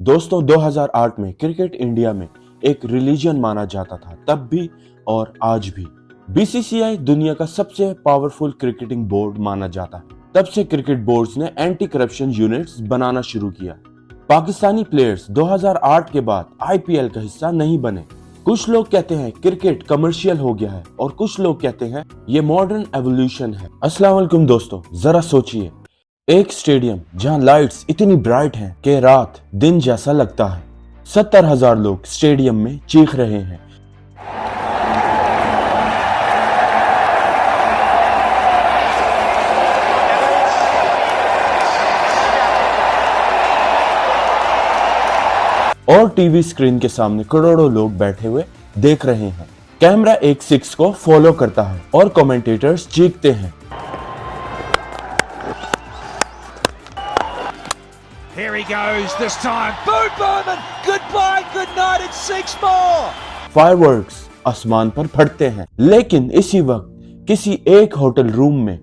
दोस्तों 2008 में cricket India में एक रिलीजन माना जाता था, तब भी और आज भी। बीसीसीआई दुनिया का सबसे पावरफुल क्रिकेटिंग बोर्ड माना जाता है। तब से क्रिकेट बोर्ड्स ने एंटी करप्शन यूनिट्स बनाना शुरू किया। पाकिस्तानी प्लेयर्स 2008 के बाद आईपीएल का हिस्सा नहीं बने। कुछ लोग कहते हैं क्रिकेट कमर्शियल हो गया है और कुछ लोग कहते हैं ये मॉडर्न एवोल्यूशन है। अस्सलाम वालेकुम दोस्तों, जरा सोचिए, एक स्टेडियम जहां लाइट्स इतनी ब्राइट हैं कि रात दिन जैसा लगता है। 70,000 लोग स्टेडियम में चीख रहे हैं। और टीवी स्क्रीन के सामने करोड़ों लोग बैठे हुए देख रहे हैं। कैमरा एक सिक्स को फॉलो करता है और कमेंटेटर्स चीखते हैं। Here he goes this time. Boom, Bowman. Goodbye, good night. It's 6 more. Fireworks आसमान पर फटते हैं, लेकिन इसी वक्त किसी एक होटल रूम में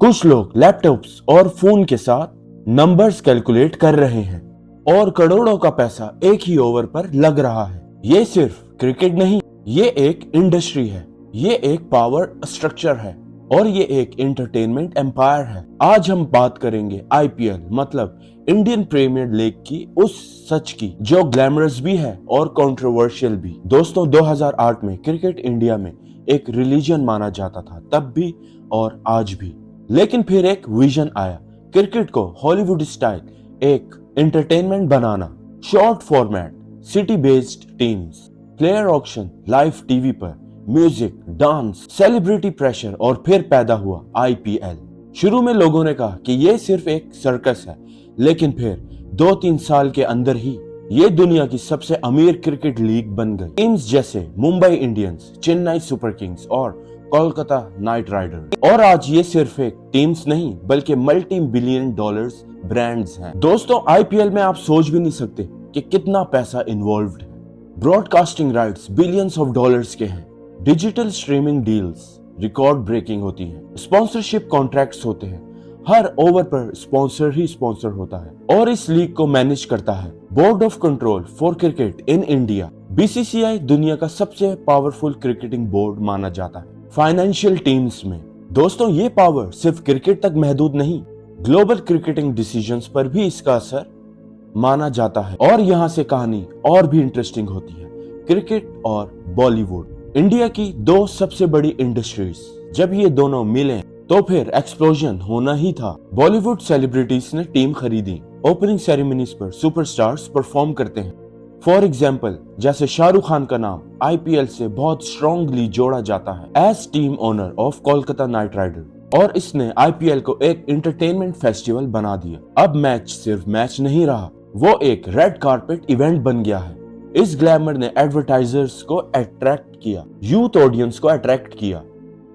कुछ लोग लैपटॉप्स और फोन के साथ नंबर्स कैलकुलेट कर रहे हैं और करोड़ों का पैसा एक ही ओवर पर लग रहा है। ये सिर्फ क्रिकेट नहीं, ये एक इंडस्ट्री है, ये एक पावर स्ट्रक्चर है और ये एक एंटरटेनमेंट एम्पायर है। आज हम बात करेंगे आईपीएल मतलब इंडियन प्रीमियर लीग की, उस सच की जो ग्लैमरस भी है और कंट्रोवर्शियल भी। दोस्तों 2008 में क्रिकेट इंडिया में एक रिलीजन माना जाता था, तब भी और आज भी। लेकिन फिर एक विजन आया, क्रिकेट को हॉलीवुड स्टाइल एक एंटरटेनमेंट बनाना। Short format, city based teams, player auction, live TV पर, म्यूजिक, डांस, सेलिब्रिटी प्रेशर और फिर पैदा हुआ आईपीएल। शुरू में लोगों ने कहा कि ये सिर्फ एक सर्कस है, लेकिन फिर 2-3 साल के अंदर ही ये दुनिया की सबसे अमीर क्रिकेट लीग बन गई। टीम्स जैसे Mumbai Indians, Chennai super Kings और कोलकाता नाइट राइडर। और आज ये सिर्फ एक टीम्स नहीं बल्कि मल्टी बिलियन डॉलर्स ब्रांड्स हैं। दोस्तों आईपीएल में आप सोच भी नहीं सकते कि कितना पैसा इन्वॉल्व्ड है। Broadcasting rights billions of dollars के हैं, digital streaming deals record breaking होती हैं, स्पॉन्सरशिप कॉन्ट्रैक्ट्स होते हैं, हर ओवर पर स्पॉन्सर ही स्पॉन्सर होता है और इस लीग को मैनेज करता है board of control for cricket in India. BCCI दुनिया का सबसे पावरफुल क्रिकेटिंग बोर्ड माना जाता है फाइनेंशियल टीम्स में। दोस्तों ये पावर सिर्फ क्रिकेट तक महदूद नहीं, ग्लोबल क्रिकेटिंग डिसीजंस पर भी इसका असर माना जाता है। और यहाँ से कहानी और भी इंटरेस्टिंग होती है। क्रिकेट और बॉलीवुड इंडिया की दो सबसे बड़ी इंडस्ट्रीज, जब ये दोनों मिले तो फिर एक्सप्लोजन होना ही था। बॉलीवुड सेलिब्रिटीज ने टीम खरीदी, ओपनिंग सेरेमनीज पर सुपरस्टार्स परफॉर्म करते हैं। फॉर एग्जाम्पल जैसे शाहरुख खान का नाम आईपीएल से बहुत स्ट्रॉन्गली जोड़ा जाता है as team owner of Kolkata Knight Rider, और इसने आईपीएल को एक एंटरटेनमेंट फेस्टिवल बना दिया। अब मैच सिर्फ मैच नहीं रहा, वो एक रेड कारपेट इवेंट बन गया है। इस ग्लैमर ने एडवर्टाइजर्स को अट्रैक्ट किया, यूथ ऑडियंस को अट्रैक्ट किया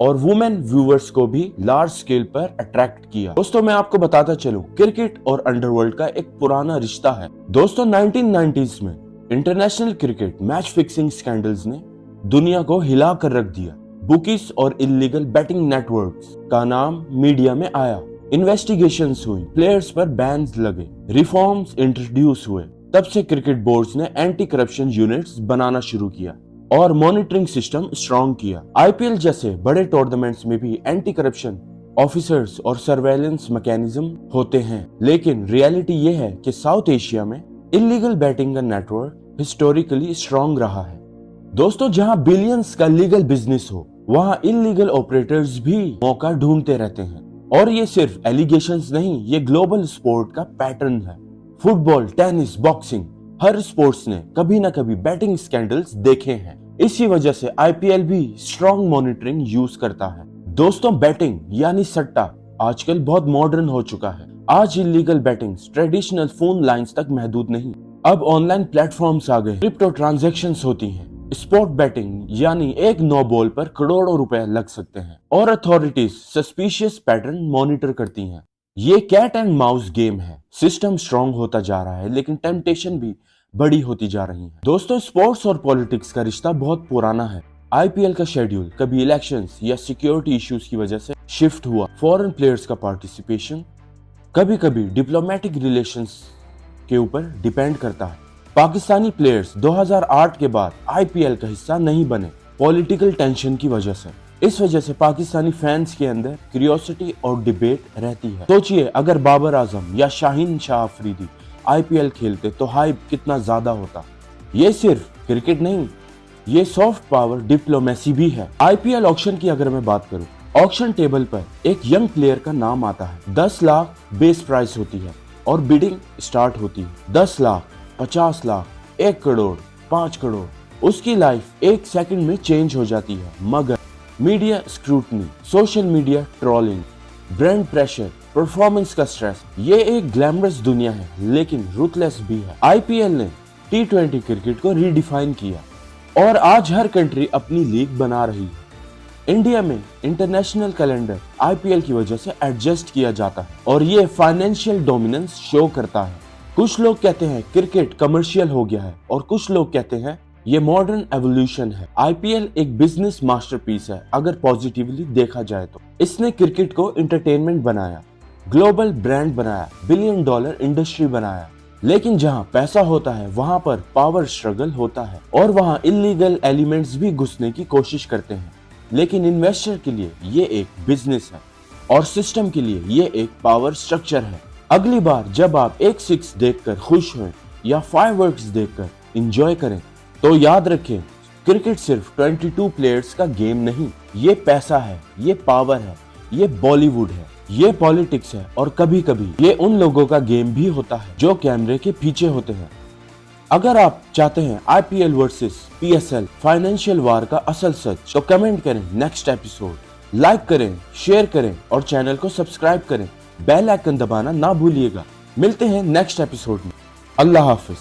और वुमेन व्यूअर्स को भी लार्ज स्केल पर अट्रैक्ट किया। दोस्तों मैं आपको बताता चलूं, क्रिकेट और अंडरवर्ल्ड का एक पुराना रिश्ता है। दोस्तों 1990s में international cricket match fixing scandals ने दुनिया को हिला कर रख दिया। बुकीज और इल्लीगल बैटिंग नेटवर्क्स का नाम मीडिया में आया, इन्वेस्टिगेशंस हुई, प्लेयर्स पर बैन्स लगे, रिफॉर्म्स इंट्रोड्यूस हुए। तब से क्रिकेट बोर्ड्स ने एंटी करप्शन यूनिट्स बनाना शुरू किया और मॉनिटरिंग सिस्टम स्ट्रॉन्ग किया। आईपीएल जैसे बड़े टूर्नामेंट्स में भी एंटी करप्शन ऑफिसर्स और सर्वेलेंस मैकेनिज्म होते हैं, लेकिन रियलिटी ये है कि साउथ एशिया में इलीगल बैटिंग का नेटवर्क हिस्टोरिकली स्ट्रॉन्ग रहा है। दोस्तों जहां बिलियंस का लीगल बिजनेस हो, वहां इलीगल ऑपरेटर्स भी मौका ढूंढते रहते हैं। और ये सिर्फ एलिगेशंस नहीं, ये ग्लोबल स्पोर्ट का पैटर्न है। फुटबॉल, टेनिस, बॉक्सिंग, हर स्पोर्ट्स ने कभी ना कभी बैटिंग स्कैंडल्स देखे हैं। इसी वजह से आईपीएल भी स्ट्रॉन्ग मॉनिटरिंग यूज करता है। दोस्तों बैटिंग यानी सट्टा आजकल बहुत मॉडर्न हो चुका है। आज illegal batting traditional phone lines तक महदूद नहीं, अब ऑनलाइन प्लेटफॉर्म्स आ गए, क्रिप्टो ट्रांजैक्शंस होती हैं। स्पोर्ट बैटिंग यानी एक नो बॉल पर करोड़ों रुपए लग सकते हैं और अथॉरिटीज सस्पिशियस पैटर्न मॉनिटर करती हैं। ये कैट एंड माउस गेम है। सिस्टम स्ट्रॉन्ग होता जा रहा है लेकिन टेम्पटेशन भी बड़ी होती जा रही है। दोस्तों स्पोर्ट्स और पॉलिटिक्स का रिश्ता बहुत पुराना है। आईपीएल का शेड्यूल कभी इलेक्शंस या सिक्योरिटी इश्यूज की वजह से शिफ्ट हुआ। फॉरेन प्लेयर्स का पार्टिसिपेशन, कभी कभी डिप्लोमेटिक रिलेशंस के ऊपर डिपेंड करता है। पाकिस्तानी प्लेयर्स 2008 के बाद आईपीएल का हिस्सा नहीं बने पॉलिटिकल टेंशन की वजह से। इस वजह से पाकिस्तानी फैंस के अंदर क्यूरियोसिटी और डिबेट रहती है। सोचिए अगर बाबर आजम या शाहीन शाह अफरीदी आईपीएल खेलते तो हाइप कितना ज्यादा होता। ये सिर्फ क्रिकेट नहीं, ये सॉफ्ट पावर डिप्लोमेसी भी है। आईपीएल ऑक्शन की अगर मैं बात करूं, ऑक्शन टेबल पर एक यंग प्लेयर का नाम आता है। 10 लाख बेस प्राइस होती है और बिडिंग स्टार्ट होती है। 10 लाख, 50 लाख, 1 करोड़, 5 करोड़। उसकी लाइफ 1 सेकंड में चेंज हो जाती है। मगर media scrutiny, social media trolling, brand pressure, performance का स्ट्रेस, ये एक ग्लैमरस दुनिया है लेकिन रूथलेस भी है। आईपीएल ने T20 क्रिकेट को रीडिफाइन किया और आज हर कंट्री अपनी लीग बना रही है। इंडिया में इंटरनेशनल कैलेंडर आईपीएल की वजह से एडजस्ट किया जाता है और ये फाइनेंशियल डोमिनेंस शो करता है। कुछ लोग कहते हैं क्रिकेट कमर्शियल हो गया है और कुछ लोग कहते हैं ये मॉडर्न एवोल्यूशन है। आईपीएल एक बिजनेस मास्टरपीस है अगर पॉजिटिवली देखा जाए तो। इसने क्रिकेट को एंटरटेनमेंट बनाया, ग्लोबल ब्रांड बनाया, $1 बिलियन इंडस्ट्री बनाया। लेकिन जहां पैसा होता है वहां पर पावर स्ट्रगल होता है और वहां इलीगल एलिमेंट्स भी घुसने की कोशिश करते हैं। लेकिन इन्वेस्टर के लिए ये एक बिजनेस है और सिस्टम के लिए ये एक पावर स्ट्रक्चर है। अगली बार जब आप एक 6 देखकर खुश हों या फायरवर्क्स देखकर एंजॉय करें तो याद रखें क्रिकेट सिर्फ 22 प्लेयर्स का गेम नहीं, ये पैसा है, ये पावर है, ये बॉलीवुड है, ये पॉलिटिक्स है और कभी कभी ये उन लोगों का गेम भी होता है जो कैमरे के पीछे होते हैं। अगर आप चाहते हैं आईपीएल वर्सेस पीएसएल फाइनेंशियल वार का असल सच तो कमेंट करें नेक्स्ट एपिसोड, लाइक करें, शेयर करें और चैनल को सब्सक्राइब करें। बेल आइकन दबाना ना भूलिएगा। मिलते हैं नेक्स्ट एपिसोड में। अल्लाह हाफिज।